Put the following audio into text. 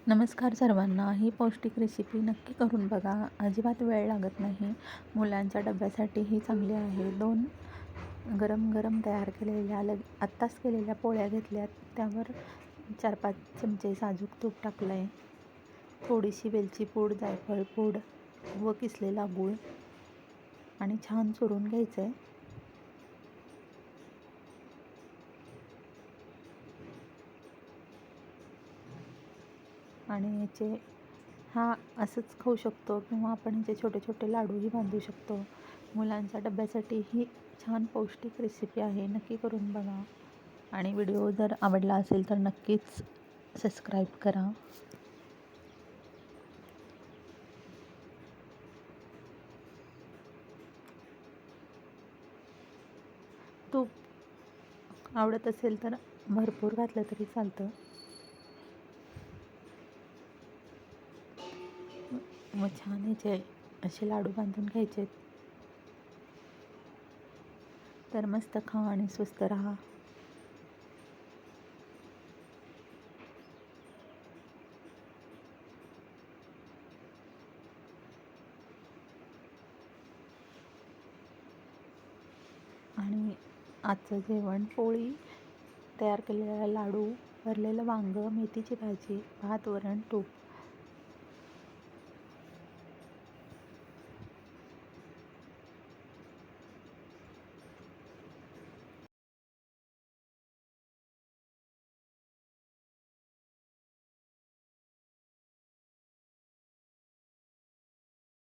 नमस्कार सर्वांना. ही पौष्टिक रेसिपी नक्की करून बघा. अजिबात वेळ लागत नाही. मुलांच्या डब्यासाठीही चांगली आहे. 2 गरम गरम तयार केलेल्या आत्ताच केलेल्या पोळ्या घेतल्यात. त्यावर 4-5 चमचे साजूक तूप टाकलं आहे. थोडीशी वेलची पूड, जायफळ पूड व किसलेला गूळ आणि छान चुरून घ्यायचं आहे. आणि असंच खाऊ शकतो किंवा आपण याचे छोटे छोटे लाडूही बांधू शकतो. मुलांच्या डब्यासाठी ही छान पौष्टिक रेसिपी आहे. नक्की करून बघा. आणि व्हिडिओ जर आवडला असेल तर नक्कीच सबस्क्राईब करा. तूप आवडत असेल तर भरपूर घातलं तरी चालतं. मग छान याचे असे लाडू बांधून घ्यायचे. तर मस्त खा आणि स्वस्त राहा. आणि आजचं जेवण पोळी, तयार केलेला लाडू, भरलेलं वांगं, मेथीची भाजी, भात, वरण, तूप